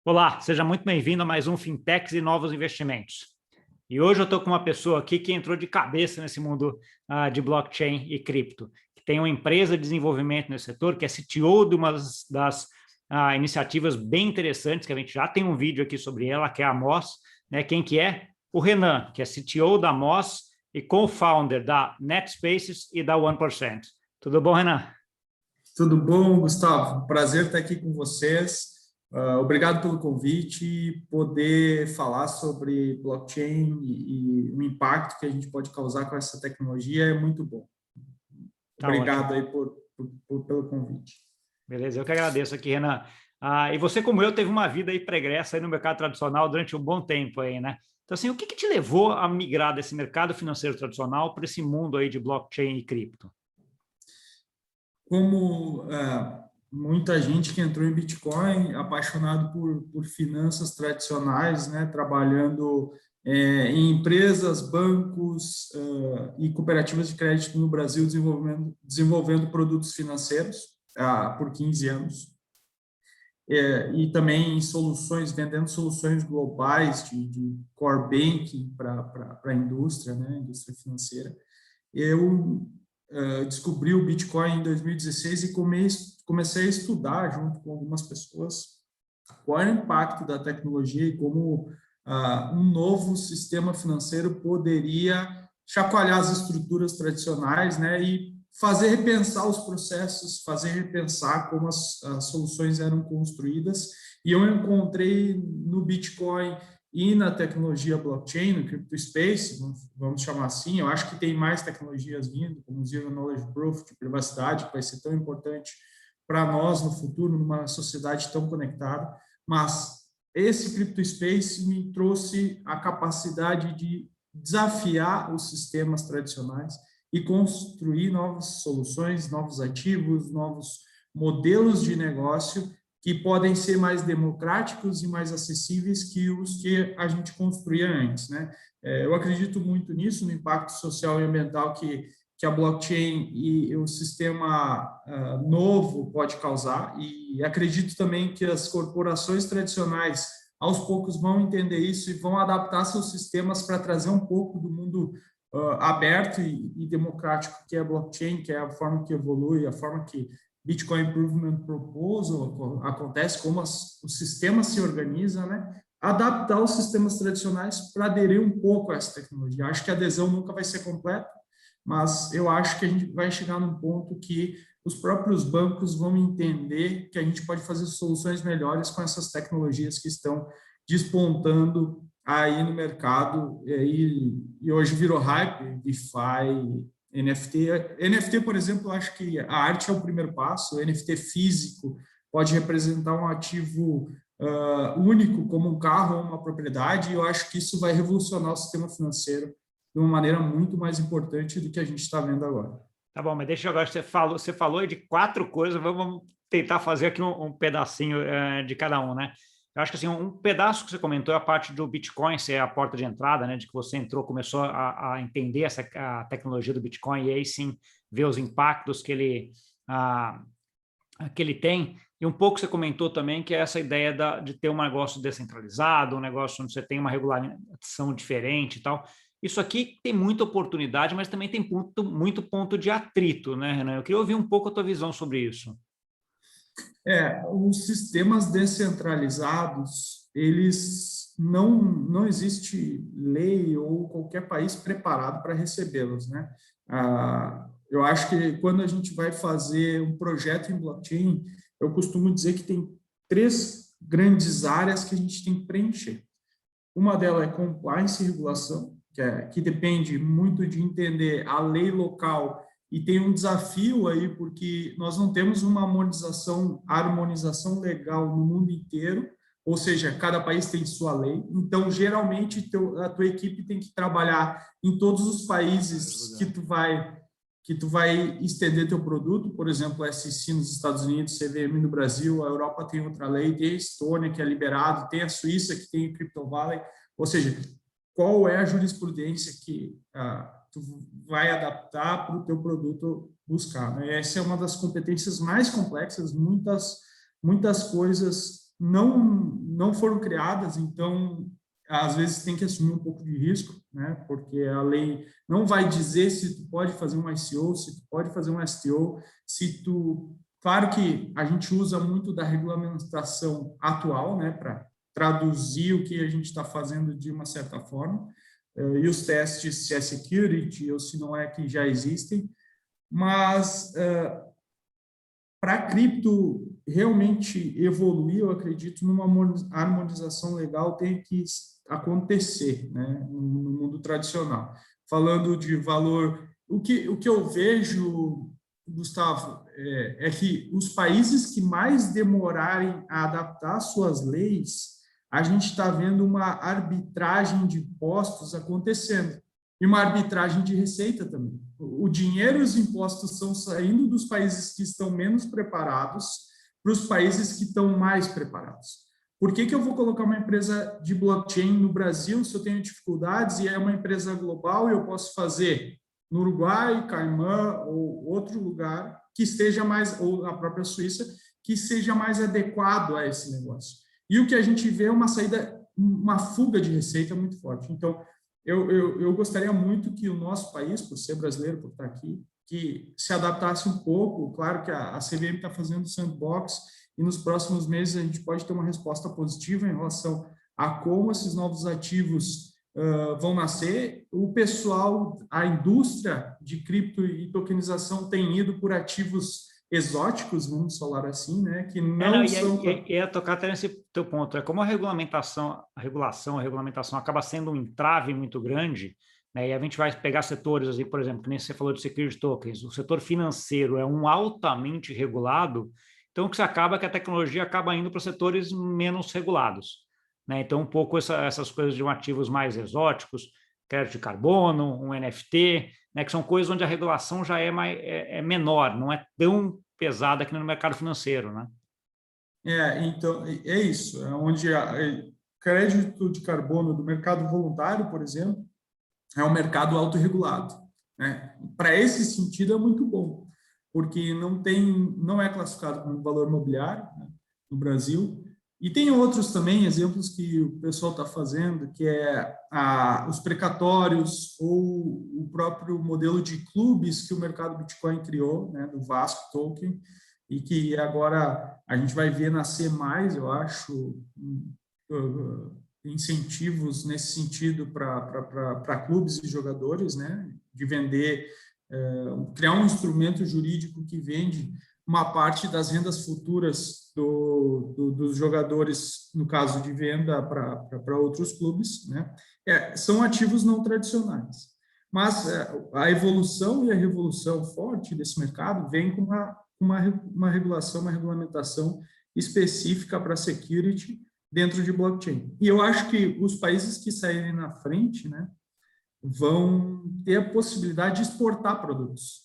Olá, seja muito bem-vindo a mais um Fintechs e Novos Investimentos. E hoje eu estou com uma pessoa aqui que entrou de cabeça nesse mundo de blockchain e cripto, que tem uma empresa de desenvolvimento nesse setor, que é CTO de uma das iniciativas bem interessantes, que a gente já tem um vídeo aqui sobre ela, que é a Moz, né? Quem que é? O Renan, que é CTO da Moz e co-founder da NetSpaces e da 1%. Tudo bom, Renan? Tudo bom, Gustavo? Prazer estar aqui com vocês. Obrigado pelo convite e poder falar sobre blockchain e o impacto que a gente pode causar com essa tecnologia é muito bom. Tá Obrigado ótimo. aí pelo convite. Beleza, eu que agradeço aqui, Renan. E você, como eu, teve uma vida aí pregressa aí no mercado tradicional durante um bom tempo aí, né? Então, assim, o que te levou a migrar desse mercado financeiro tradicional para esse mundo aí de blockchain e cripto? Como muita gente que entrou em Bitcoin, apaixonado por finanças tradicionais, né, trabalhando em empresas, bancos e cooperativas de crédito no Brasil, desenvolvendo produtos financeiros por 15 anos. E também vendendo soluções globais de core banking para a indústria, né, indústria financeira. Eu descobri o Bitcoin em 2016 e comecei a estudar junto com algumas pessoas qual é o impacto da tecnologia e como um novo sistema financeiro poderia chacoalhar as estruturas tradicionais, né, e fazer repensar os processos, fazer repensar como as soluções eram construídas. E eu encontrei no Bitcoin e na tecnologia blockchain, no crypto space, vamos chamar assim. Eu acho que tem mais tecnologias vindo, como Zero Knowledge Proof, de privacidade, que vai ser tão importante para nós no futuro, numa sociedade tão conectada. Mas esse crypto space me trouxe a capacidade de desafiar os sistemas tradicionais e construir novas soluções, novos ativos, novos modelos de negócio que podem ser mais democráticos e mais acessíveis que os que a gente construía antes, né? Eu acredito muito nisso, no impacto social e ambiental que a blockchain e o sistema novo pode causar, e acredito também que as corporações tradicionais, aos poucos, vão entender isso e vão adaptar seus sistemas para trazer um pouco do mundo aberto e democrático que é a blockchain, que é a forma que evolui, a forma que Bitcoin Improvement Proposal acontece, como o sistema se organiza, né? Adaptar os sistemas tradicionais para aderir um pouco a essa tecnologia. Acho que a adesão nunca vai ser completa, mas eu acho que a gente vai chegar num ponto que os próprios bancos vão entender que a gente pode fazer soluções melhores com essas tecnologias que estão despontando aí no mercado, e hoje virou hype, DeFi, NFT. NFT, por exemplo, eu acho que a arte é o primeiro passo. O NFT físico pode representar um ativo único, como um carro ou uma propriedade, e eu acho que isso vai revolucionar o sistema financeiro de uma maneira muito mais importante do que a gente está vendo agora. Tá bom, mas deixa eu agora, você falou aí de 4 coisas, vamos tentar fazer aqui um pedacinho de cada um, né? Eu acho que assim, um pedaço que você comentou é a parte do Bitcoin ser a porta de entrada, né? De que você entrou, começou a entender a tecnologia do Bitcoin e aí sim ver os impactos que ele tem. E um pouco você comentou também que é essa ideia de ter um negócio descentralizado, um negócio onde você tem uma regulamentação diferente e tal. Isso aqui tem muita oportunidade, mas também tem muito ponto de atrito, né, Renan? Eu queria ouvir um pouco a tua visão sobre isso. Os sistemas descentralizados, eles não existe lei ou qualquer país preparado para recebê-los, né? Eu acho que quando a gente vai fazer um projeto em blockchain, eu costumo dizer que tem 3 grandes áreas que a gente tem que preencher. Uma delas é compliance e regulação, que depende muito de entender a lei local, e tem um desafio aí, porque nós não temos uma harmonização legal no mundo inteiro, ou seja, cada país tem sua lei. Então, geralmente, a tua equipe tem que trabalhar em todos os países que tu vai estender teu produto. Por exemplo, a SEC nos Estados Unidos, CVM no Brasil, a Europa tem outra lei, tem a Estônia, que é liberado, tem a Suíça, que tem o Crypto Valley. Ou seja, qual é a jurisprudência que tu vai adaptar para o teu produto buscar, né? Essa é uma das competências mais complexas. Muitas coisas não foram criadas, então às vezes tem que assumir um pouco de risco, né? Porque a lei não vai dizer se tu pode fazer um ICO, se tu pode fazer um STO, se tu... Claro que a gente usa muito da regulamentação atual, né, para traduzir o que a gente está fazendo de uma certa forma, e os testes, se é security ou se não é, que já existem, mas para cripto realmente evoluir, eu acredito numa harmonização legal tem que acontecer, né, no mundo tradicional. Falando de valor, o que eu vejo, Gustavo, é que os países que mais demorarem a adaptar suas leis, a gente está vendo uma arbitragem de impostos acontecendo e uma arbitragem de receita também. O dinheiro e os impostos estão saindo dos países que estão menos preparados para os países que estão mais preparados. Por que eu vou colocar uma empresa de blockchain no Brasil se eu tenho dificuldades e é uma empresa global e eu posso fazer no Uruguai, Caimã ou outro lugar que esteja mais, ou na própria Suíça, que seja mais adequado a esse negócio? E o que a gente vê é uma saída, uma fuga de receita muito forte. Então, eu gostaria muito que o nosso país, por ser brasileiro, por estar aqui, que se adaptasse um pouco. Claro que a CVM está fazendo sandbox e nos próximos meses a gente pode ter uma resposta positiva em relação a como esses novos ativos vão nascer. O pessoal, a indústria de cripto e tokenização tem ido por ativos exóticos, vamos falar assim, né, que não são... Ia tocar até nesse teu ponto, como a regulamentação acaba sendo um entrave muito grande, né, e a gente vai pegar setores, assim, por exemplo, que nem você falou de security tokens, o setor financeiro é um altamente regulado, então o que se acaba é que a tecnologia acaba indo para setores menos regulados, né, então um pouco essas coisas de ativos mais exóticos, crédito de carbono, um NFT, né, que são coisas onde a regulação já é menor, não é tão pesada aqui no mercado financeiro, né? Então, é isso, é onde crédito de carbono do mercado voluntário, por exemplo, é um mercado autorregulado, né? Para esse sentido é muito bom, porque não é classificado como valor mobiliário, né, no Brasil. E tem outros também exemplos que o pessoal está fazendo, que é os precatórios ou o próprio modelo de clubes que o mercado Bitcoin criou, né, do Vasco Token, e que agora a gente vai ver nascer mais, eu acho, incentivos nesse sentido para clubes e jogadores, né, de vender, criar um instrumento jurídico que vende uma parte das rendas futuras dos jogadores, no caso de venda para outros clubes, né? São ativos não tradicionais. Mas a evolução e a revolução forte desse mercado vem com uma regulação, uma regulamentação específica para security dentro de blockchain. E eu acho que os países que saírem na frente, né, vão ter a possibilidade de exportar produtos.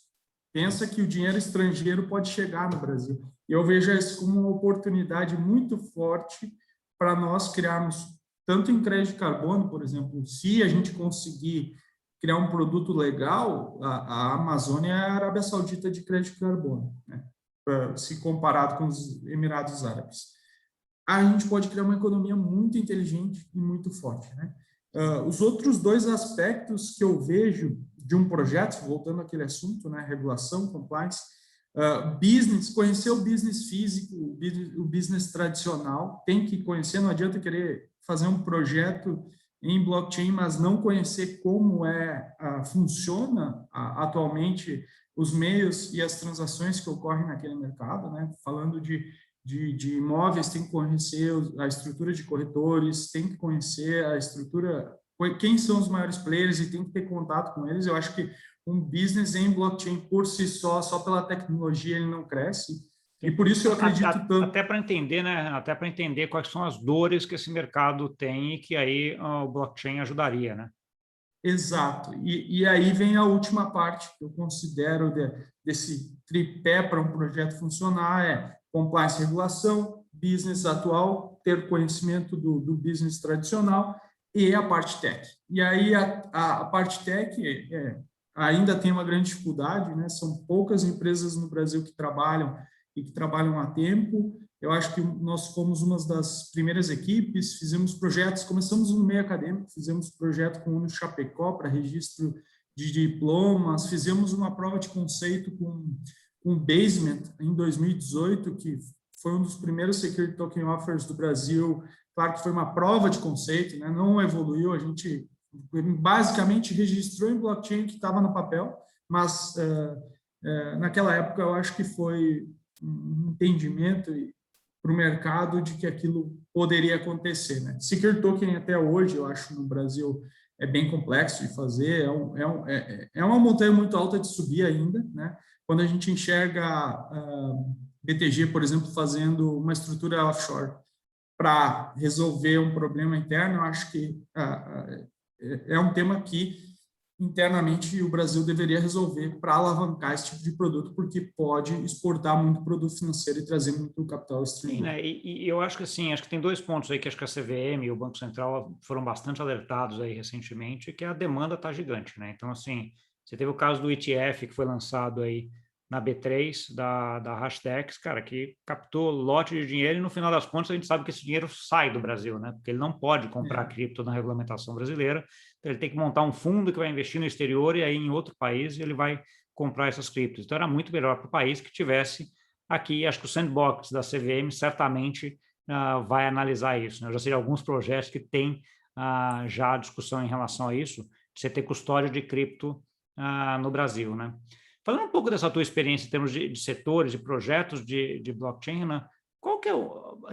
Pensa que o dinheiro estrangeiro pode chegar no Brasil. E eu vejo isso como uma oportunidade muito forte para nós criarmos, tanto em crédito de carbono, por exemplo, se a gente conseguir criar um produto legal, a Amazônia é a Arábia Saudita de crédito de carbono, né? Se comparado com os Emirados Árabes. A gente pode criar uma economia muito inteligente e muito forte, né? Os outros dois aspectos que eu vejo de um projeto, voltando àquele assunto, né, regulação, compliance, business, conhecer o business físico, o business tradicional, tem que conhecer, não adianta querer fazer um projeto em blockchain, mas não conhecer como funciona atualmente os meios e as transações que ocorrem naquele mercado, né? Falando de imóveis, tem que conhecer a estrutura de corretores, tem que conhecer a estrutura, quem são os maiores players e tem que ter contato com eles. Eu acho que um business em blockchain por si só pela tecnologia, ele não cresce. E por isso eu acredito tanto... Até para entender, né? Até para entender quais são as dores que esse mercado tem e que aí o blockchain ajudaria, né? Exato. E aí vem a última parte que eu considero desse tripé para um projeto funcionar, compliance e regulação, business atual, ter conhecimento do business tradicional e a parte tech. E aí a parte tech ainda tem uma grande dificuldade, né? São poucas empresas no Brasil que trabalham e que trabalham há tempo. Eu acho que nós fomos uma das primeiras equipes, fizemos projetos, começamos no meio acadêmico, fizemos projeto com o Uno Chapecó para registro de diplomas, fizemos uma prova de conceito com Basement em 2018, que foi um dos primeiros Security Token Offers do Brasil. Claro que foi uma prova de conceito, né? Não evoluiu, a gente basicamente registrou em blockchain que estava no papel, mas naquela época eu acho que foi um entendimento para o mercado de que aquilo poderia acontecer, né? Security Token até hoje, eu acho, no Brasil é bem complexo de fazer, é uma montanha muito alta de subir ainda, né? Quando a gente enxerga BTG, por exemplo, fazendo uma estrutura offshore para resolver um problema interno, eu acho que é um tema que internamente o Brasil deveria resolver para alavancar esse tipo de produto, porque pode exportar muito produto financeiro e trazer muito capital estrangeiro. Sim, né? E eu acho que assim, acho que tem dois pontos aí que acho que a CVM e o Banco Central foram bastante alertados aí recentemente, que a demanda está gigante, né? Então, assim, você teve o caso do ETF que foi lançado aí na B3 da Hashdex, cara, que captou lote de dinheiro e no final das contas a gente sabe que esse dinheiro sai do Brasil, né? Porque ele não pode comprar cripto na regulamentação brasileira, então ele tem que montar um fundo que vai investir no exterior e aí em outro país ele vai comprar essas criptos. Então era muito melhor para o país que tivesse aqui. Acho que o sandbox da CVM certamente vai analisar isso, né? Eu já sei de alguns projetos que têm já discussão em relação a isso, de você ter custódia de cripto no Brasil, né? Falando um pouco dessa tua experiência em termos de setores, de projetos de blockchain, né? Qual que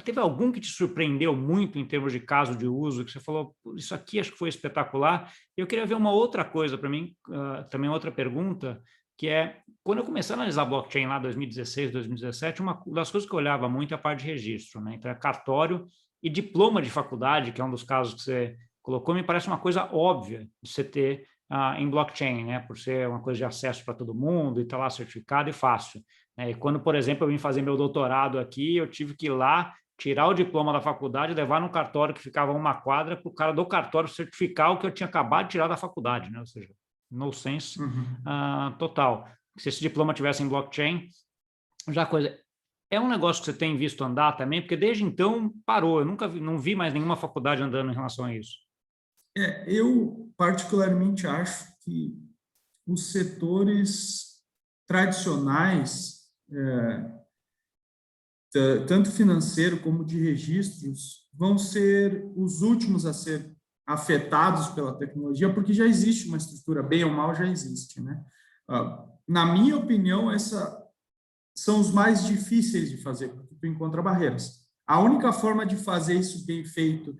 teve algum que te surpreendeu muito em termos de caso de uso, que você falou, isso aqui acho que foi espetacular? Eu queria ver uma outra coisa para mim, também outra pergunta, que é, quando eu comecei a analisar blockchain lá em 2016, 2017, uma das coisas que eu olhava muito é a parte de registro, né? Então, é cartório e diploma de faculdade, que é um dos casos que você colocou, me parece uma coisa óbvia de você ter em blockchain, né? Por ser uma coisa de acesso para todo mundo e estar lá certificado e fácil, né? E quando, por exemplo, eu vim fazer meu doutorado aqui, eu tive que ir lá tirar o diploma da faculdade, levar num cartório que ficava uma quadra para o cara do cartório certificar o que eu tinha acabado de tirar da faculdade, né? Ou seja, no sense total. Se esse diploma tivesse em blockchain, já coisa... É um negócio que você tem visto andar também, porque desde então parou. Eu nunca não vi mais nenhuma faculdade andando em relação a isso. Eu particularmente acho que os setores tradicionais, tanto financeiro como de registros, vão ser os últimos a ser afetados pela tecnologia, porque já existe uma estrutura, bem ou mal já existe, né? Na minha opinião, são os mais difíceis de fazer, porque tu encontra barreiras. A única forma de fazer isso bem feito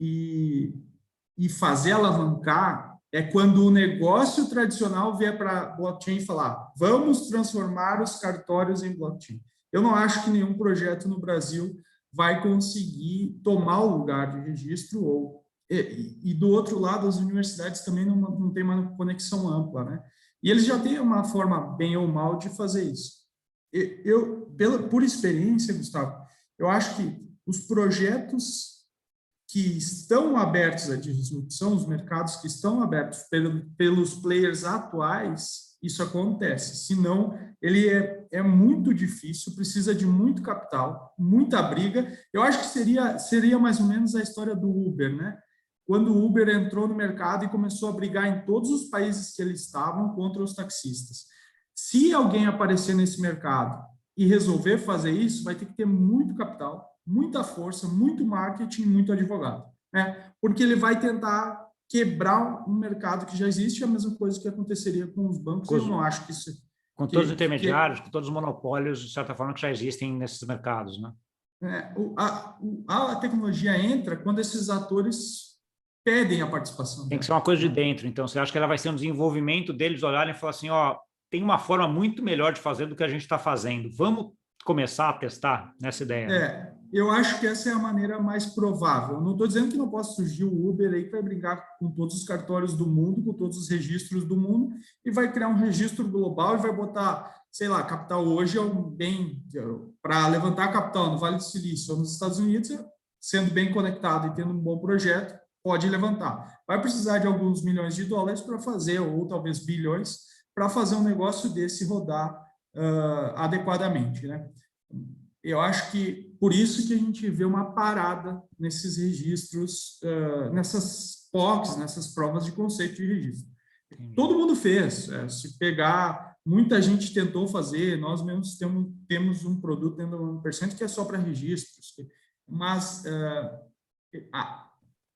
e fazer alavancar é quando o negócio tradicional vier para blockchain e falar, vamos transformar os cartórios em blockchain. Eu não acho que nenhum projeto no Brasil vai conseguir tomar o lugar de registro, e do outro lado, as universidades também não têm uma conexão ampla, né? E eles já têm uma forma, bem ou mal, de fazer isso. Por experiência, Gustavo, eu acho que os projetos que estão abertos à disrupção, os mercados que estão abertos pelos players atuais, isso acontece. Senão, ele é muito difícil, precisa de muito capital, muita briga. Eu acho que seria mais ou menos a história do Uber, né? Quando o Uber entrou no mercado e começou a brigar em todos os países que eles estavam contra os taxistas. Se alguém aparecer nesse mercado e resolver fazer isso, vai ter que ter muito capital, muita força, muito marketing, muito advogado, né? Porque ele vai tentar quebrar um mercado que já existe, a mesma coisa que aconteceria com os bancos. Eu não acho que isso... Com todos os intermediários, com todos os monopólios, de certa forma, que já existem nesses mercados, né? A tecnologia entra quando esses atores pedem a participação. Tem que ser uma coisa de dentro. Então, você acha que ela vai ser um desenvolvimento deles olharem e falar assim, ó, tem uma forma muito melhor de fazer do que a gente está fazendo. Vamos começar a testar nessa ideia? Eu acho que essa é a maneira mais provável. Não estou dizendo que não possa surgir o Uber aí que vai brigar com todos os cartórios do mundo, com todos os registros do mundo, e vai criar um registro global e vai botar, sei lá, capital hoje é um bem... Para levantar capital no Vale do Silício ou nos Estados Unidos, sendo bem conectado e tendo um bom projeto, pode levantar. Vai precisar de alguns milhões de dólares para fazer, ou talvez bilhões, para fazer um negócio desse rodar adequadamente, né? Eu acho que por isso que a gente vê uma parada nesses registros, nessas POCs, nessas provas de conceito de registro. Todo mundo fez. Se pegar, muita gente tentou fazer, nós mesmos temos um produto dentro do 1% que é só para registros, mas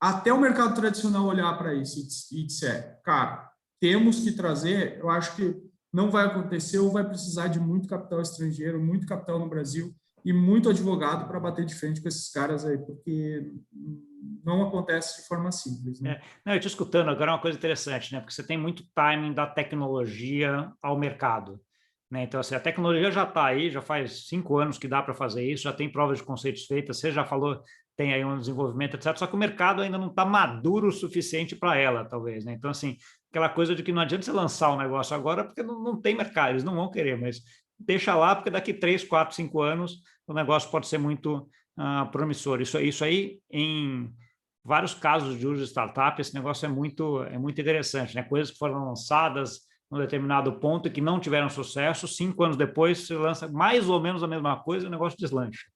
até o mercado tradicional olhar para isso e disser, cara, temos que trazer, eu acho que não vai acontecer ou vai precisar de muito capital estrangeiro, muito capital no Brasil e muito advogado para bater de frente com esses caras aí, porque não acontece de forma simples, né? Não, eu te escutando agora é uma coisa interessante, né? Porque você tem muito timing da tecnologia ao mercado, né? Então, assim, a tecnologia já está aí, já faz 5 anos que dá para fazer isso, já tem provas de conceitos feitas, você já falou, tem aí um desenvolvimento, etc. Só que o mercado ainda não está maduro o suficiente para ela, talvez, né? Então, assim, aquela coisa de que não adianta você lançar um negócio agora porque não tem mercado, eles não vão querer, mas deixa lá, porque daqui 3, 4, 5 anos o negócio pode ser muito promissor. Isso aí, em vários casos de uso de startup, esse negócio é muito interessante, né? Coisas que foram lançadas num determinado ponto e que não tiveram sucesso, 5 anos depois você lança mais ou menos a mesma coisa e o negócio deslancha.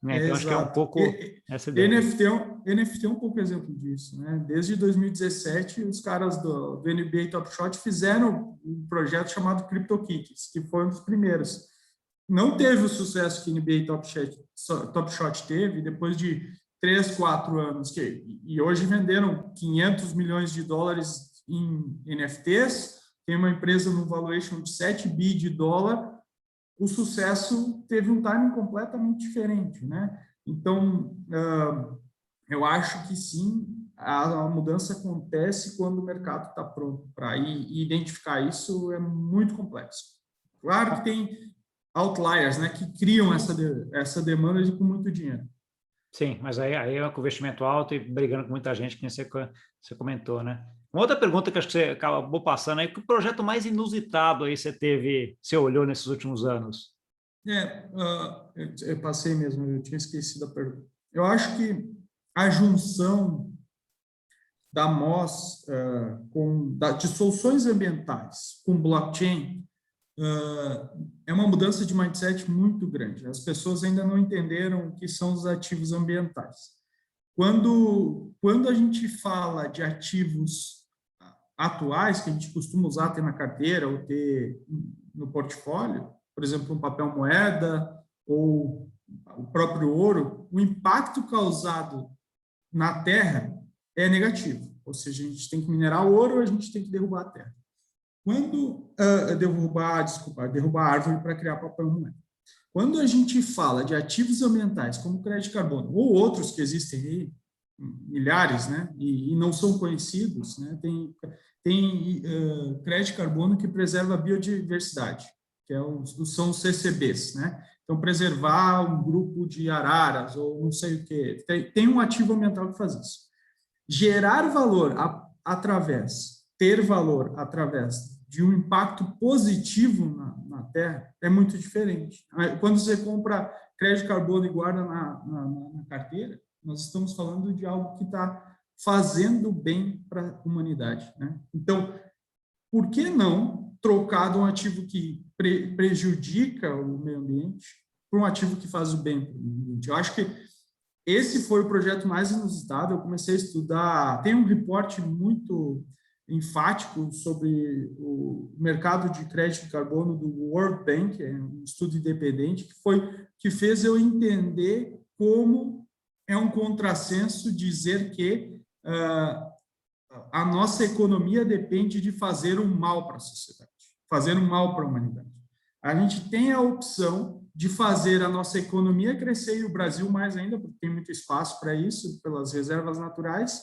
Né? Então, acho que é um pouco essa ideia. NFT é um pouco exemplo disso, né? Desde 2017, os caras do NBA Top Shot fizeram um projeto chamado CryptoKitties, que foi um dos primeiros. Não teve o sucesso que o NBA Top Shot teve, depois de 3, 4 anos, e hoje venderam 500 milhões de dólares em NFTs, tem uma empresa no valuation de 7 bi de dólar, o sucesso teve um timing completamente diferente, né? Então, eu acho que sim, a mudança acontece quando o mercado está pronto para ir, e identificar isso é muito complexo. Claro que tem outliers, né, que criam essa demanda com muito dinheiro. Sim, mas aí é com investimento alto e brigando com muita gente, que você comentou, né? Uma outra pergunta que acho que você acabou passando aí, que o projeto mais inusitado aí você olhou nesses últimos anos? Eu passei mesmo, eu tinha esquecido a pergunta. Eu acho que a junção da MOS de soluções ambientais com blockchain é uma mudança de mindset muito grande. As pessoas ainda não entenderam o que são os ativos ambientais. Quando a gente fala de ativos atuais, que a gente costuma usar, ter na carteira ou ter no portfólio, por exemplo, um papel moeda ou o próprio ouro, o impacto causado na terra é negativo. Ou seja, a gente tem que minerar o ouro, a gente tem que derrubar a terra. Quando derrubar a árvore para criar papel moeda. Quando a gente fala de ativos ambientais, como crédito de carbono, ou outros que existem aí, milhares, né, e não são conhecidos, né, tem crédito de carbono que preserva a biodiversidade, que são os CCBs, né? Então, preservar um grupo de araras, ou não sei o quê. Tem um ativo ambiental que faz isso. Gerar valor ter valor através de um impacto positivo na Terra é muito diferente. Quando você compra crédito de carbono e guarda na carteira, nós estamos falando de algo que está fazendo bem para a humanidade, né? Então, por que não trocar de um ativo que prejudica o meio ambiente por um ativo que faz o bem para o meio ambiente? Eu acho que esse foi o projeto mais inusitado. Eu comecei a estudar, tem um reporte muito enfático sobre o mercado de crédito de carbono do World Bank, é um estudo independente, que fez eu entender como é um contrassenso dizer que a nossa economia depende de fazer um mal para a sociedade, fazer um mal para a humanidade. A gente tem a opção de fazer a nossa economia crescer, e o Brasil mais ainda, porque tem muito espaço para isso, pelas reservas naturais,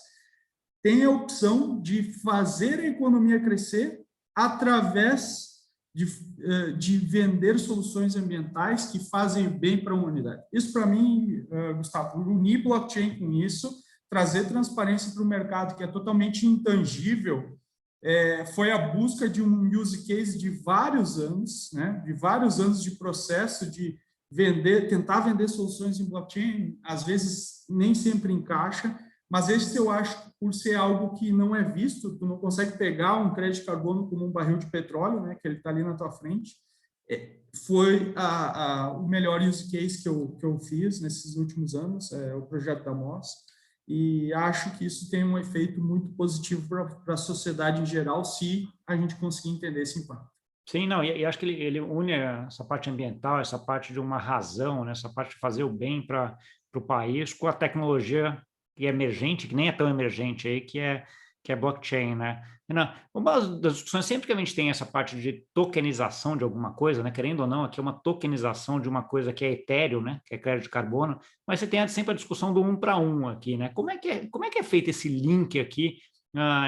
tem a opção de fazer a economia crescer através de vender soluções ambientais que fazem bem para a humanidade. Isso, para mim, Gustavo, unir blockchain com isso, trazer transparência para o mercado, que é totalmente intangível, foi a busca de um use case de vários anos, né? De vários anos de processo de tentar vender soluções em blockchain, às vezes nem sempre encaixa, mas esse eu acho, por ser algo que não é visto, tu não consegue pegar um crédito de carbono como um barril de petróleo, né, que ele está ali na tua frente, foi o melhor use case que eu fiz nesses últimos anos, o projeto da MOS, e acho que isso tem um efeito muito positivo para a sociedade em geral, se a gente conseguir entender esse impacto. Sim, não, e acho que ele une essa parte ambiental, essa parte de uma razão, né, essa parte de fazer o bem para o país com a tecnologia que é emergente, que nem é tão emergente aí, que é blockchain, né? Não, uma das discussões, sempre que a gente tem essa parte de tokenização de alguma coisa, né, querendo ou não, aqui é uma tokenização de uma coisa que é etéreo, né, que é crédito de carbono, mas você tem sempre a discussão do 1 para 1 aqui, né? Como é que é feito esse link aqui,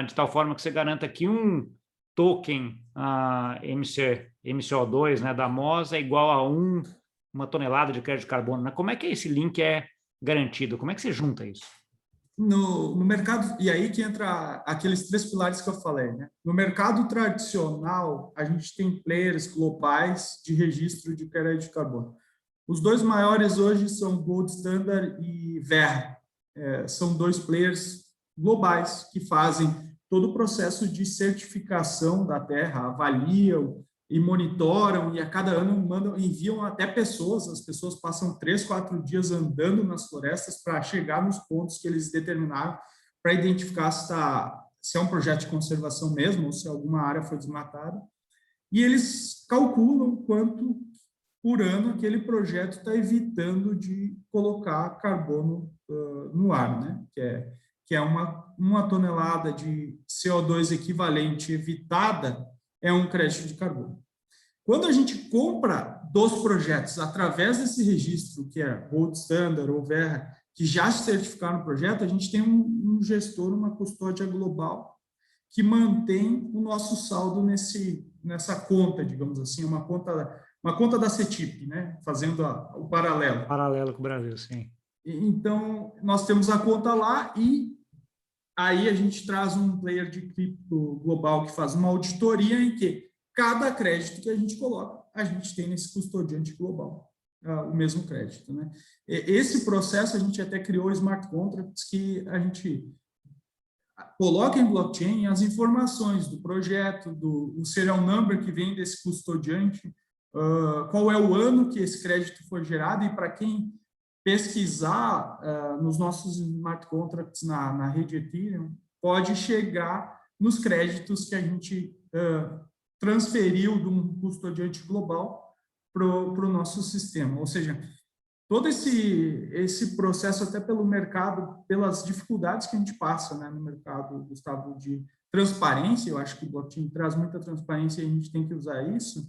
de tal forma que você garanta que um token MCO2, né, da MOS é igual a uma tonelada de crédito de carbono, né? Como é que esse link é garantido? Como é que você junta isso? No mercado, e aí que entra aqueles 3 pilares que eu falei, né? No mercado tradicional, a gente tem players globais de registro de crédito de carbono. Os 2 maiores hoje são Gold Standard e Verra. São 2 players globais que fazem todo o processo de certificação da terra, avaliam e monitoram, e a cada ano enviam até pessoas, as pessoas passam 3, 4 dias andando nas florestas para chegar nos pontos que eles determinaram, para identificar se é um projeto de conservação mesmo, ou se alguma área foi desmatada, e eles calculam quanto por ano aquele projeto está evitando de colocar carbono no ar, né? Que é uma tonelada de CO2 equivalente evitada é um crédito de carbono. Quando a gente compra dos projetos através desse registro, que é Gold Standard ou Verra, que já se certificaram no projeto, a gente tem um gestor, uma custódia global, que mantém o nosso saldo nessa conta, digamos assim, uma conta da CETIP, né? Fazendo o paralelo. Paralelo com o Brasil, sim. Então, nós temos a conta lá e aí a gente traz um player de cripto global que faz uma auditoria em que cada crédito que a gente coloca, a gente tem nesse custodiante global, o mesmo crédito, né? Esse processo a gente até criou smart contracts que a gente coloca em blockchain as informações do projeto, do serial number que vem desse custodiante, qual é o ano que esse crédito foi gerado, e para quem pesquisar nos nossos smart contracts na rede Ethereum, pode chegar nos créditos que a gente transferiu de um custodiante global para o nosso sistema. Ou seja, todo esse processo, até pelo mercado, pelas dificuldades que a gente passa, né, no mercado, Gustavo, de transparência, eu acho que o blockchain traz muita transparência e a gente tem que usar isso.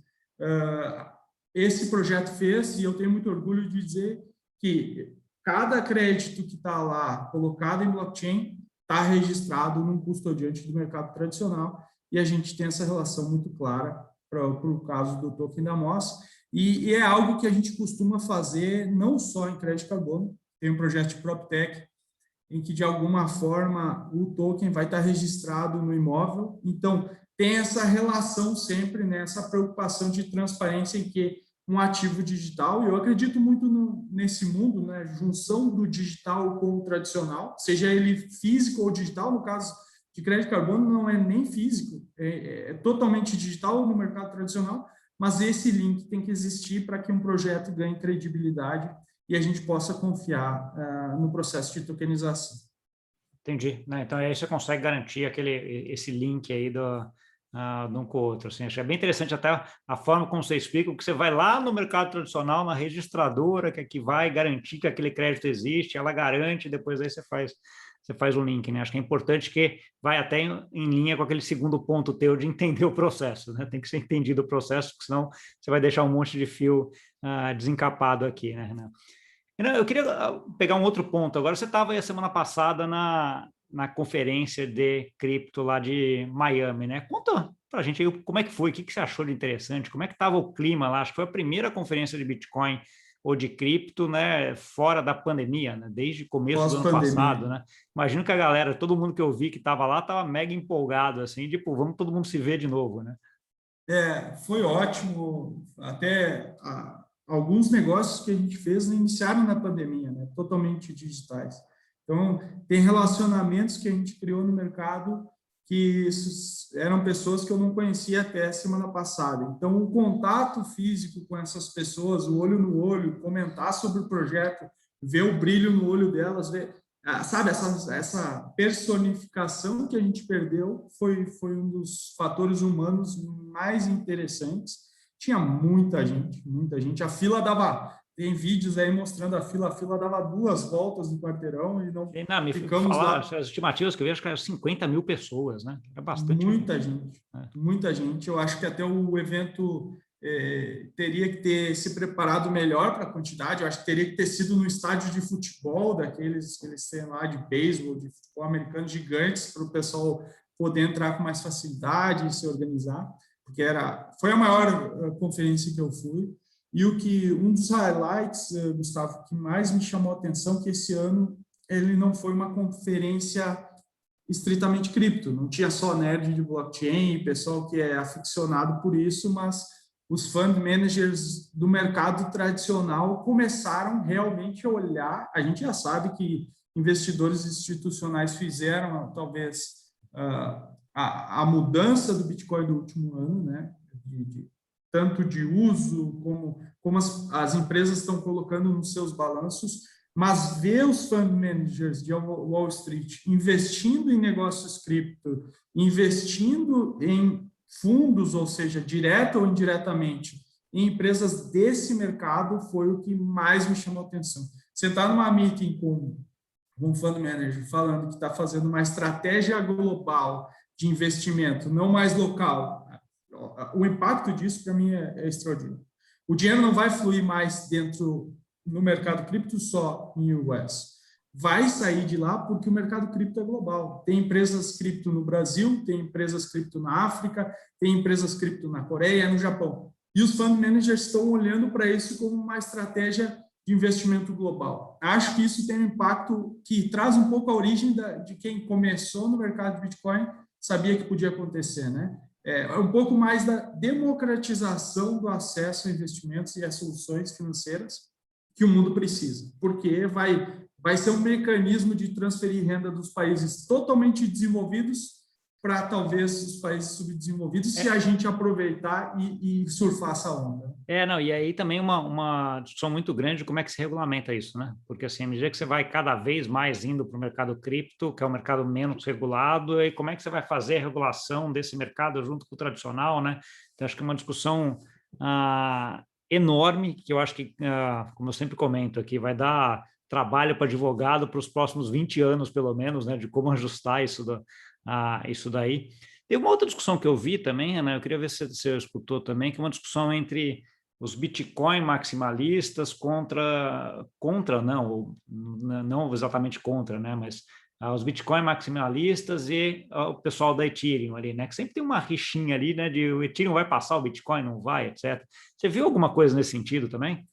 Esse projeto fez, e eu tenho muito orgulho de dizer que cada crédito que está lá colocado em blockchain está registrado num custodiante do mercado tradicional, e a gente tem essa relação muito clara para o caso do token da MOS, e é algo que a gente costuma fazer não só em crédito de carbono, tem um projeto de PropTech, em que de alguma forma o token vai estar registrado no imóvel, então tem essa relação sempre, né, essa preocupação de transparência em que um ativo digital, e eu acredito muito nesse mundo, né, junção do digital com o tradicional, seja ele físico ou digital. No caso de crédito de carbono não é nem físico, é totalmente digital no mercado tradicional, mas esse link tem que existir para que um projeto ganhe credibilidade e a gente possa confiar no processo de tokenização. Entendi, né? Então aí você consegue garantir esse link aí de um com o outro. Assim, acho bem interessante até a forma como você explica, que você vai lá no mercado tradicional, na registradora, que é que vai garantir que aquele crédito existe, ela garante, depois aí você faz o link, né? Acho que é importante que vai até em linha com aquele segundo ponto teu de entender o processo, né? Tem que ser entendido o processo, porque senão você vai deixar um monte de fio desencapado aqui, né, Renan? Eu queria pegar um outro ponto. Agora, você estava aí a semana passada na conferência de cripto lá de Miami, né? Conta para a gente aí como é que foi, o que você achou de interessante, como é que estava o clima lá. Acho que foi a primeira conferência de Bitcoin ou de cripto, né, fora da pandemia, né, desde o começo do ano passado, né? Imagino que a galera, todo mundo que eu vi que estava lá, estava mega empolgado, assim, tipo, vamos todo mundo se ver de novo, né? Foi ótimo, até alguns negócios que a gente fez iniciaram na pandemia, né, totalmente digitais. Então, tem relacionamentos que a gente criou no mercado que eram pessoas que eu não conhecia até semana passada. Então, o contato físico com essas pessoas, o olho no olho, comentar sobre o projeto, ver o brilho no olho delas, ver, sabe, essa personificação que a gente perdeu foi um dos fatores humanos mais interessantes. Tinha muita gente. A fila dava... Tem vídeos aí mostrando a fila dava 2 voltas no quarteirão e não ficamos lá. As estimativas que eu vejo, acho que eram 50 mil pessoas, né? É bastante muita gente. Muita gente. Eu acho que até o evento teria que ter se preparado melhor para a quantidade. Eu acho que teria que ter sido no estádio de futebol, daqueles que eles têm lá de beisebol, de futebol americano gigantes, para o pessoal poder entrar com mais facilidade e se organizar, porque foi a maior conferência que eu fui. E um dos highlights, Gustavo, que mais me chamou a atenção, que esse ano ele não foi uma conferência estritamente cripto, não tinha só nerd de blockchain, pessoal que é aficionado por isso, mas os fund managers do mercado tradicional começaram realmente a olhar. A gente já sabe que investidores institucionais fizeram, talvez, a mudança do Bitcoin do último ano, né? Tanto de uso, como as empresas estão colocando nos seus balanços, mas ver os fund managers de Wall Street investindo em negócios cripto, investindo em fundos, ou seja, direto ou indiretamente, em empresas desse mercado, foi o que mais me chamou a atenção. Você está numa meeting com um fund manager falando que está fazendo uma estratégia global de investimento, não mais local. O impacto disso, para mim, é extraordinário. O dinheiro não vai fluir mais no mercado cripto só em US. Vai sair de lá porque o mercado cripto é global. Tem empresas cripto no Brasil, tem empresas cripto na África, tem empresas cripto na Coreia, no Japão. E os fund managers estão olhando para isso como uma estratégia de investimento global. Acho que isso tem um impacto que traz um pouco a origem de quem começou no mercado de Bitcoin, sabia que podia acontecer, né? É um pouco mais da democratização do acesso a investimentos e a soluções financeiras que o mundo precisa, porque vai ser um mecanismo de transferir renda dos países totalmente desenvolvidos para talvez os países subdesenvolvidos, se a gente aproveitar e surfar essa onda. Não, e aí também uma discussão muito grande de como é que se regulamenta isso, né? Porque assim, à medida que você vai cada vez mais indo para o mercado cripto, que é um mercado menos regulado, e como é que você vai fazer a regulação desse mercado junto com o tradicional, né? Então, acho que é uma discussão enorme, que eu acho que, como eu sempre comento aqui, vai dar trabalho para advogado para os próximos 20 anos, pelo menos, né? De como ajustar isso daí. Tem uma outra discussão que eu vi também, Ana, eu queria ver se você escutou também, que é uma discussão entre os Bitcoin maximalistas não exatamente contra, né, mas os Bitcoin maximalistas e o pessoal da Ethereum ali, né, que sempre tem uma rixinha ali, né, de o Ethereum vai passar, o Bitcoin não vai, etc. Você viu alguma coisa nesse sentido também?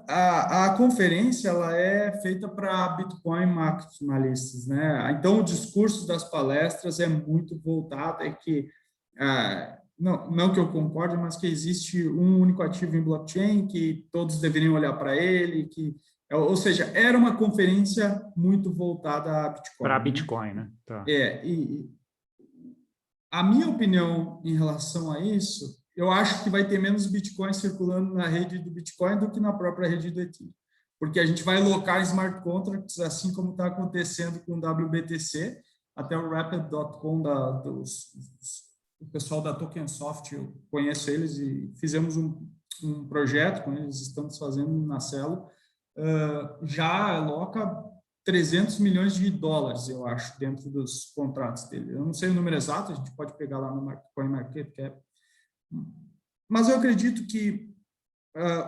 A conferência ela é feita para Bitcoin maximalistas, né? Então o discurso das palestras é muito voltado, não que eu concorde, mas que existe um único ativo em blockchain, que todos deveriam olhar para ele, ou seja, era uma conferência muito voltada a Bitcoin. Para Bitcoin, né? Tá. E a minha opinião em relação a isso, eu acho que vai ter menos Bitcoin circulando na rede do Bitcoin do que na própria rede do Ethereum. Porque a gente vai locar smart contracts, assim como está acontecendo com o WBTC, até o Rapid.com o pessoal da Tokensoft, eu conheço eles e fizemos um projeto com eles, estamos fazendo na Celo, já aloca 300 milhões de dólares, eu acho, dentro dos contratos dele. Eu não sei o número exato, a gente pode pegar lá no CoinMarketCap. Mas eu acredito que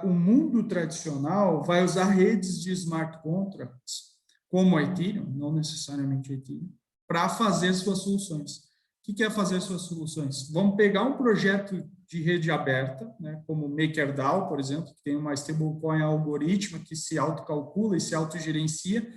o mundo tradicional vai usar redes de smart contracts, como a Ethereum, não necessariamente a Ethereum, para fazer suas soluções. O que é fazer suas soluções? Vamos pegar um projeto de rede aberta, né, como o MakerDAO, por exemplo, que tem uma stablecoin algoritmo que se autocalcula e se autogerencia,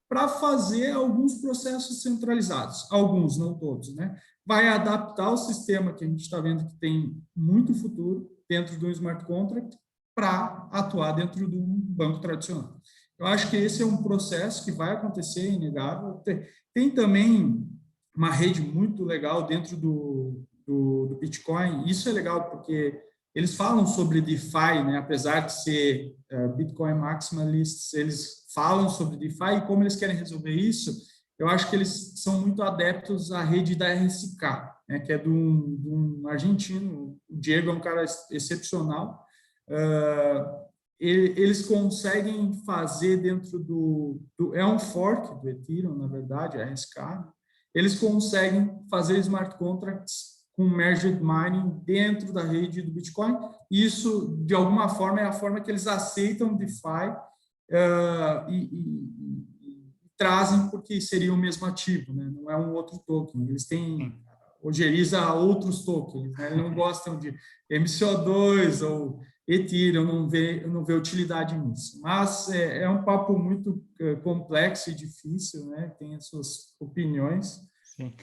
para fazer alguns processos centralizados. Alguns, não todos, né? Vai adaptar o sistema que a gente está vendo que tem muito futuro dentro do smart contract para atuar dentro de um banco tradicional. Eu acho que esse é um processo que vai acontecer, inegável. Tem também uma rede muito legal dentro do Bitcoin. Isso é legal porque eles falam sobre DeFi, né? Apesar de ser Bitcoin Maximalists, eles falam sobre DeFi e como eles querem resolver isso. Eu acho que eles são muito adeptos à rede da RSK, né? Que é de um argentino. O Diego é um cara excepcional. Eles conseguem fazer dentro é um fork do Ethereum, na verdade, a RSK. Eles conseguem fazer smart contracts com merged mining dentro da rede do Bitcoin. Isso, de alguma forma, é a forma que eles aceitam DeFi e trazem porque seria o mesmo ativo, né? Não é um outro token. Eles têm ojeriza outros tokens, né? Eles não gostam de MCO2 ou Ethereum, não vê utilidade nisso. Mas é um papo muito complexo e difícil, né? Tem as suas opiniões. Sim.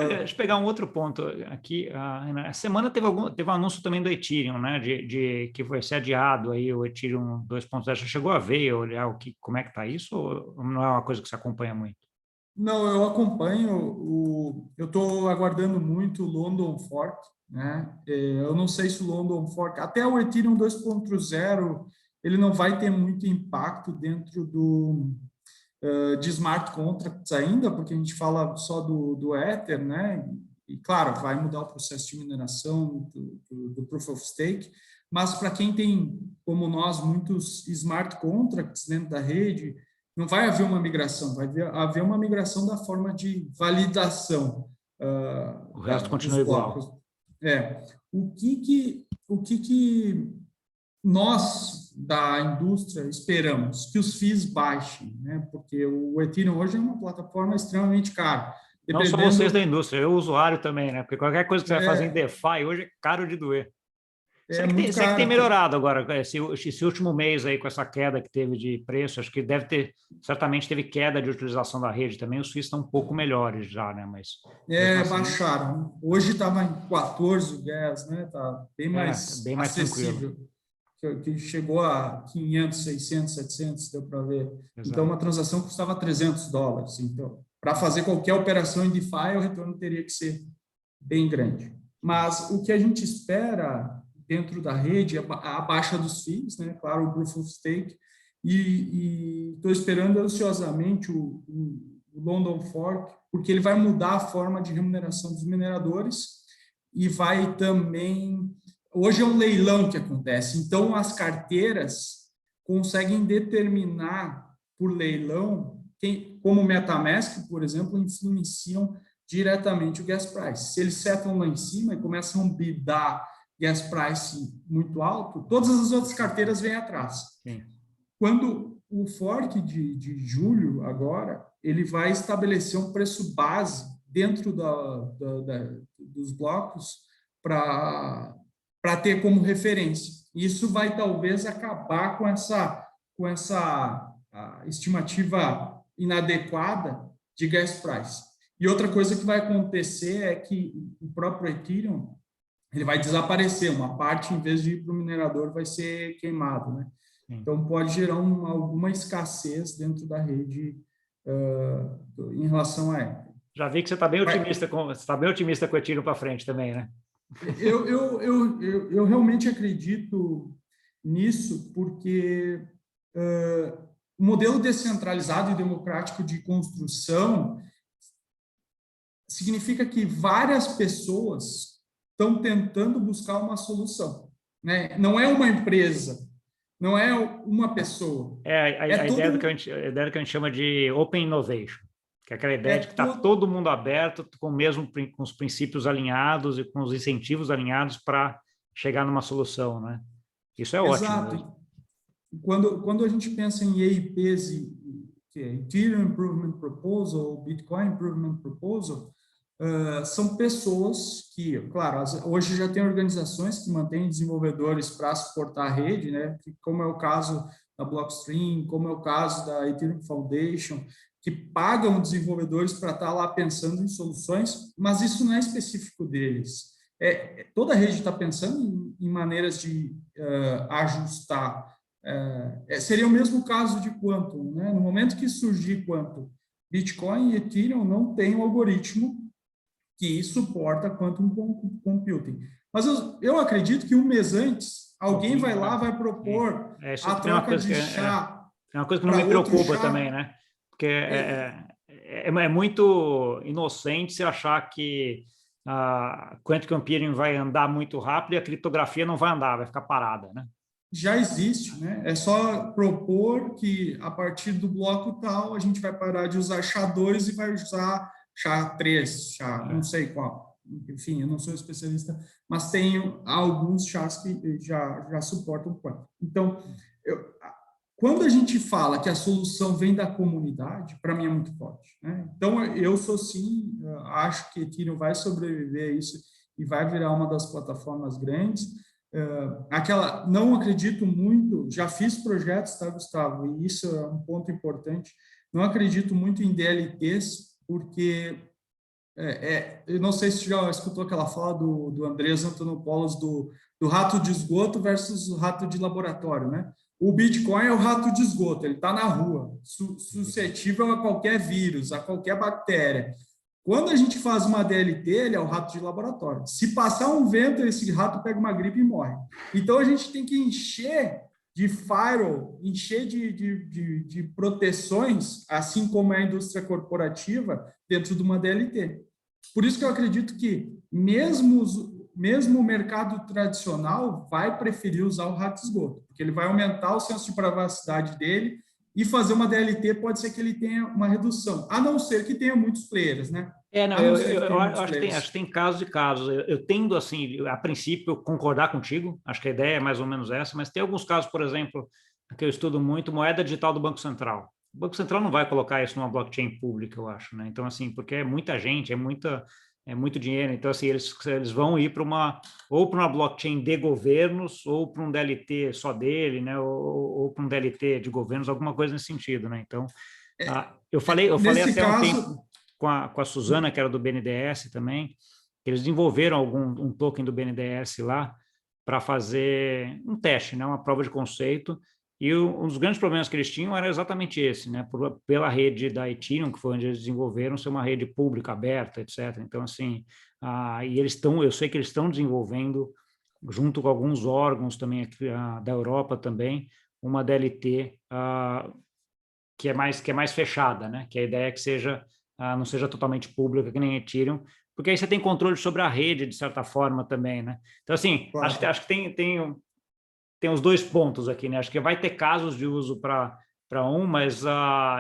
Deixa eu pegar um outro ponto aqui. A semana teve um anúncio também do Ethereum, né? De que vai ser adiado aí o Ethereum 2.0. Você chegou a ver, olhar como é que está isso, ou não é uma coisa que você acompanha muito? Não, eu acompanho. Eu estou aguardando muito o London Fork, né? Eu não sei se o London Fork, até o Ethereum 2.0, ele não vai ter muito impacto dentro de smart contracts ainda, porque a gente fala só do Ether, né? E claro, vai mudar o processo de mineração do Proof of Stake, mas para quem tem, como nós, muitos smart contracts dentro da rede, não vai haver uma migração, vai haver uma migração da forma de validação O resto dos continua blocos. igual. O que nós da indústria esperamos? Que os FIIs baixem, né? Porque o Ethereum hoje é uma plataforma extremamente cara. Não só vocês da indústria, eu usuário também, né? Porque qualquer coisa que você vai fazer em DeFi hoje é caro de doer. É muito Sei que tem caro. melhorado agora, esse último mês aí com essa queda que teve de preço, acho que certamente teve queda de utilização da rede também, os FIIs estão um pouco melhores já, né? Mas assim, baixaram. Hoje estava em 14 o gas, né? Tá bem mais bem mais acessível. Que chegou a 500, 600, 700, deu para ver. Exato. Então, uma transação custava $300. Então, para fazer qualquer operação em DeFi, o retorno teria que ser bem grande. Mas o que a gente espera dentro da rede é a baixa dos FIIs, né? Claro, o Proof of Stake, e estou esperando ansiosamente o London Fork, porque ele vai mudar a forma de remuneração dos mineradores e vai também... Hoje é um leilão que acontece, então as carteiras conseguem determinar por leilão, como o MetaMask, por exemplo, influenciam diretamente o gas price. Se eles setam lá em cima e começam a bidar gas price muito alto, todas as outras carteiras vêm atrás. Sim. Quando o fork de julho, agora, ele vai estabelecer um preço base dentro dos blocos para ter como referência. Isso vai talvez acabar com essa estimativa inadequada de gas price. E outra coisa que vai acontecer é que o próprio Ethereum ele vai desaparecer, uma parte, em vez de ir para o minerador, vai ser queimado, né? Então, pode gerar alguma escassez dentro da rede em relação a ela. Já vi que você está bem otimista com o Ethereum para frente também, né? Eu realmente acredito nisso, porque o modelo descentralizado e democrático de construção significa que várias pessoas estão tentando buscar uma solução, né? Não é uma empresa, não é uma pessoa. A ideia que a gente chama de Open Innovation, que é aquela ideia de que está todo mundo aberto, com os princípios alinhados e com os incentivos alinhados para chegar numa solução, né? Isso é Exato. ótimo. Quando a gente pensa em EIPs, que é Ethereum Improvement Proposal, Bitcoin Improvement Proposal, são pessoas que, claro, hoje já tem organizações que mantêm desenvolvedores para suportar a rede, né? Como é o caso da Blockstream, como é o caso da Ethereum Foundation, que pagam desenvolvedores para estar lá pensando em soluções, mas isso não é específico deles. Toda a rede está pensando em maneiras de ajustar. Seria o mesmo caso de Quantum, né? No momento que surgir Quantum, Bitcoin e Ethereum não têm um algoritmo que suporta quantum computing. Mas eu acredito que um mês antes, alguém vai lá, vai propor a troca de chá. É uma coisa que não me preocupa também, né? Porque é muito inocente se achar que a quantum computing vai andar muito rápido e a criptografia não vai andar, vai ficar parada, né? Já existe, né? É só propor que a partir do bloco tal a gente vai parar de usar SHA-2 e vai usar SHA-3, não sei qual. Enfim, eu não sou especialista, mas tem alguns chás que já suportam quantum. Então, quando a gente fala que a solução vem da comunidade, para mim é muito forte, né? Então, eu sou sim, acho que Ethereum vai sobreviver a isso e vai virar uma das plataformas grandes. Não acredito muito, já fiz projetos, tá, Gustavo? E isso é um ponto importante. Não acredito muito em DLTs, porque eu não sei se você já escutou aquela fala do Andrés Antonopoulos do rato de esgoto versus o rato de laboratório, né? O Bitcoin é o rato de esgoto, ele está na rua, suscetível a qualquer vírus, a qualquer bactéria. Quando a gente faz uma DLT, ele é o rato de laboratório. Se passar um vento, esse rato pega uma gripe e morre. Então, a gente tem que encher de firewall, encher de proteções, assim como é a indústria corporativa, dentro de uma DLT. Por isso que eu acredito que, mesmo o mercado tradicional vai preferir usar o rato esgoto, porque ele vai aumentar o senso de privacidade dele e fazer uma DLT pode ser que ele tenha uma redução, a não ser que tenha muitos players, né? Eu acho que tem casos e casos. Eu tendo, assim, a princípio, concordar contigo, acho que a ideia é mais ou menos essa, mas tem alguns casos, por exemplo, que eu estudo muito, moeda digital do Banco Central. O Banco Central não vai colocar isso numa blockchain pública, eu acho, né? Então, assim, porque é muita gente, é muito dinheiro, então, assim, eles vão ir para uma blockchain de governos, ou para um DLT só dele, né? Ou para um DLT de governos, alguma coisa nesse sentido, né? Então, eu falei até um tempo com a Suzana, que era do BNDES também, que eles desenvolveram um token do BNDES lá para fazer um teste, né, uma prova de conceito, e um dos grandes problemas que eles tinham era exatamente esse, né, pela rede da Ethereum, que foi onde eles desenvolveram, ser uma rede pública, aberta, etc. Então, assim, e eu sei que eles estão desenvolvendo, junto com alguns órgãos também aqui, da Europa também, uma DLT que é mais fechada, né, que a ideia é que não seja totalmente pública, que nem Ethereum, porque aí você tem controle sobre a rede, de certa forma, também, né? Então, assim, claro. acho que tem os dois pontos aqui, né? Acho que vai ter casos de uso para mas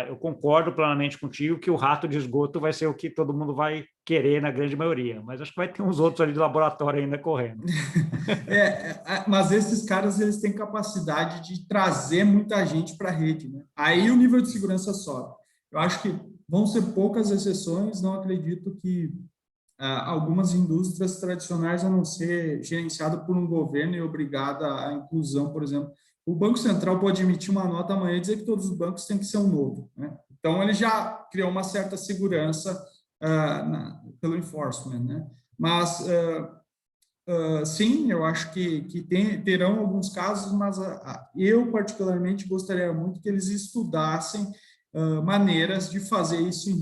eu concordo plenamente contigo que o rato de esgoto vai ser o que todo mundo vai querer na grande maioria, mas acho que vai ter uns outros ali de laboratório ainda correndo. Mas esses caras, eles têm capacidade de trazer muita gente para a rede, né? Aí o nível de segurança sobe. Eu acho que vão ser poucas exceções, não acredito que algumas indústrias tradicionais vão ser gerenciadas por um governo e obrigada à inclusão, por exemplo. O Banco Central pode emitir uma nota amanhã e dizer que todos os bancos têm que ser um novo, né? Então, ele já criou uma certa segurança pelo enforcement, né? Mas, sim, eu acho que terão alguns casos, mas eu, particularmente, gostaria muito que eles estudassem maneiras de fazer isso em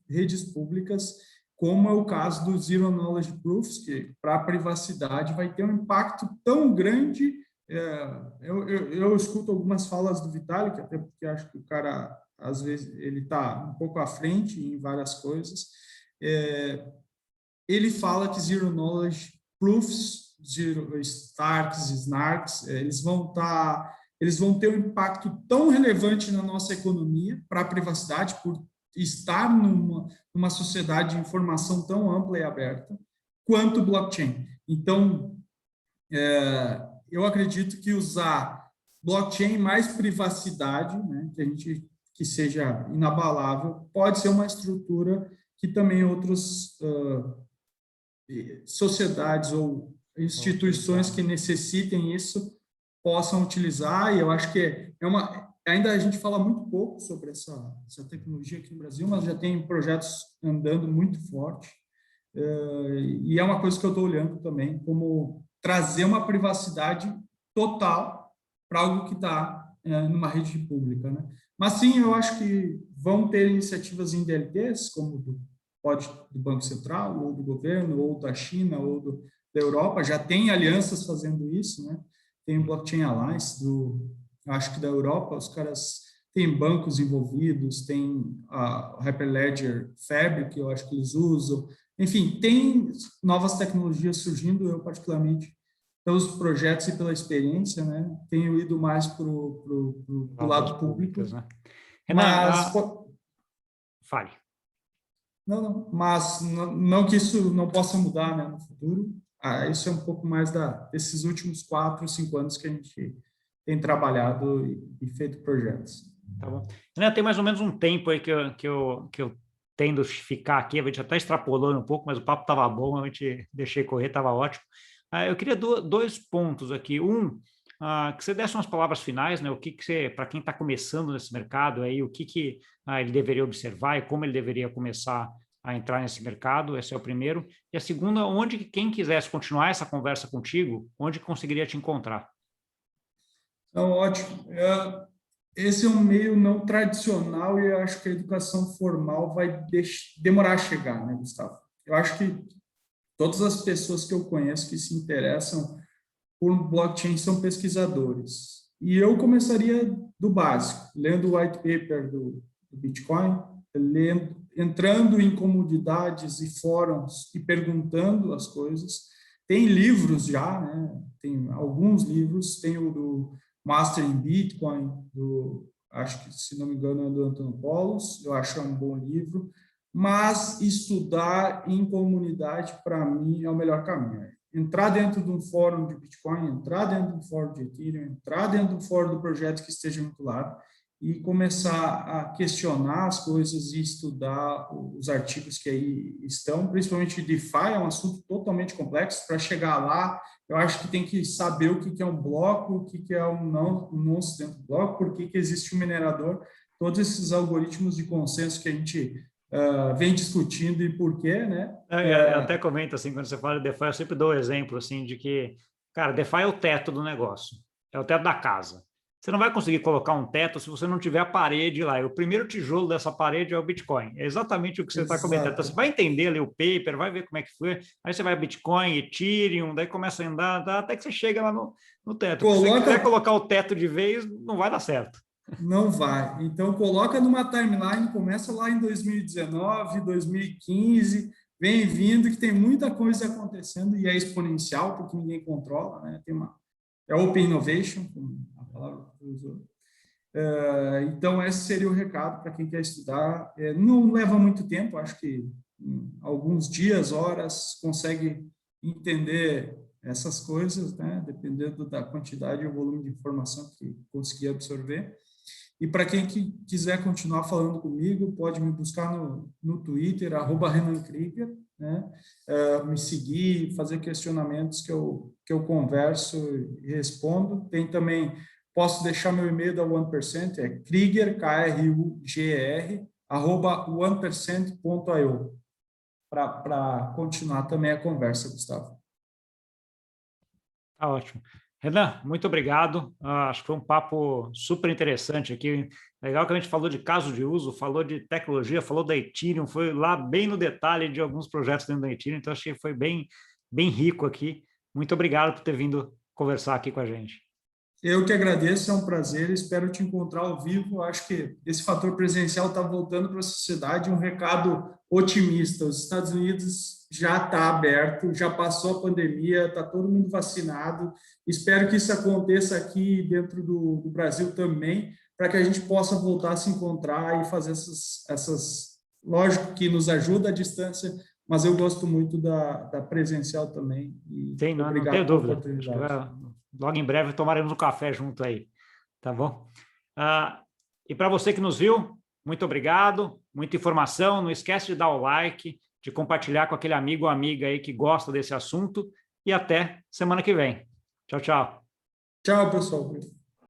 redes públicas, como é o caso do Zero Knowledge Proofs, que para a privacidade vai ter um impacto tão grande. Eu escuto algumas falas do Vitalik, até porque acho que o cara, às vezes, ele está um pouco à frente em várias coisas. Ele fala que Zero Knowledge Proofs, Zero Starks, Snarks, eles vão ter um impacto tão relevante na nossa economia para a privacidade, por estar numa sociedade de informação tão ampla e aberta, quanto blockchain. Então, eu acredito que usar blockchain mais privacidade, né, que seja inabalável, pode ser uma estrutura que também outras sociedades ou instituições que necessitem isso possam utilizar, e eu acho que ainda a gente fala muito pouco sobre essa tecnologia aqui no Brasil, mas já tem projetos andando muito forte, e é uma coisa que eu estou olhando também, como trazer uma privacidade total para algo que está numa rede pública, né? Mas sim, eu acho que vão ter iniciativas em DLTs, como pode do Banco Central, ou do governo, ou da China, ou da Europa, já tem alianças fazendo isso, né? Tem o Blockchain Alliance, acho que da Europa, os caras têm bancos envolvidos, tem a Hyperledger Fabric, eu acho que eles usam. Enfim, tem novas tecnologias surgindo, eu particularmente, pelos projetos e pela experiência, né? Tenho ido mais para o lado público. Né? Mas... Fale. Não, mas não que isso não possa mudar, né, no futuro. Isso é um pouco mais desses últimos 4, 5 anos que a gente tem trabalhado e feito projetos. Tá bom. Tem mais ou menos um tempo aí que eu tendo a ficar aqui, a gente até extrapolou um pouco, mas o papo estava bom, a gente deixei correr, estava ótimo. Eu queria 2 pontos aqui. Que você desse umas palavras finais, né? O que você, para quem está começando nesse mercado, aí, o que ele deveria observar e como ele deveria começar a entrar nesse mercado, esse é o primeiro. E a segunda, quem quisesse continuar essa conversa contigo, onde conseguiria te encontrar? Então, ótimo. Esse é um meio não tradicional e eu acho que a educação formal vai demorar a chegar, né, Gustavo? Eu acho que todas as pessoas que eu conheço que se interessam por blockchain são pesquisadores. E eu começaria do básico, lendo o white paper do Bitcoin, entrando em comunidades e fóruns e perguntando as coisas. Tem livros já, né? Tem alguns livros, tem o do Master in Bitcoin, acho que, se não me engano, é do Antonopoulos, eu acho que é um bom livro, mas estudar em comunidade, para mim, é o melhor caminho. Entrar dentro de um fórum de Bitcoin, entrar dentro de um fórum de Ethereum, entrar dentro do fórum do projeto que esteja vinculado e começar a questionar as coisas e estudar os artigos que aí estão, principalmente DeFi, é um assunto totalmente complexo. Para chegar lá, eu acho que tem que saber o que é um bloco, o que é um nonce dentro do bloco, por que existe um minerador, todos esses algoritmos de consenso que a gente vem discutindo e por quê, né? Eu até comento assim, quando você fala de DeFi, eu sempre dou o exemplo assim, de que, cara, DeFi é o teto do negócio, é o teto da casa. Você não vai conseguir colocar um teto se você não tiver a parede lá. E o primeiro tijolo dessa parede é o Bitcoin. É exatamente o que você está comentando. Então, você vai entender ali o paper, vai ver como é que foi, aí você vai Bitcoin, Ethereum, daí começa a andar, até que você chega lá no teto. Se você quiser colocar o teto de vez, não vai dar certo. Não vai. Então, coloca numa timeline, começa lá em 2019, 2015, vem vindo, que tem muita coisa acontecendo e é exponencial, porque ninguém controla, né? É Open Innovation, como a palavra que você usou. Então, esse seria o recado para quem quer estudar. Não leva muito tempo, acho que em alguns dias, horas, consegue entender essas coisas, né? Dependendo da quantidade e o volume de informação que conseguir absorver. E para quem quiser continuar falando comigo, pode me buscar no Twitter, @RenanKrieger, né? Me seguir, fazer questionamentos que eu converso e respondo. Tem também, posso deixar meu e-mail da 1%, é Krieger, KRUGER, @1%.io, para continuar também a conversa, Gustavo. Tá ótimo. Renan, muito obrigado. Acho que foi um papo super interessante aqui. Legal que a gente falou de caso de uso, falou de tecnologia, falou da Ethereum, foi lá bem no detalhe de alguns projetos dentro da Ethereum, então achei que foi bem rico aqui. Muito obrigado por ter vindo conversar aqui com a gente. Eu que agradeço, é um prazer, espero te encontrar ao vivo. Acho que esse fator presencial está voltando para a sociedade, um recado otimista. Os Estados Unidos já está aberto, já passou a pandemia, está todo mundo vacinado. Espero que isso aconteça aqui dentro do Brasil também, para que a gente possa voltar a se encontrar e fazer essas... Lógico que nos ajuda à distância, mas eu gosto muito da presencial também. E Sim, não tenho dúvida. Logo em breve tomaremos um café junto aí, tá bom? E para você que nos viu, muito obrigado, muita informação. Não esquece de dar o like, de compartilhar com aquele amigo ou amiga aí que gosta desse assunto. E até semana que vem. Tchau, tchau. Tchau, pessoal.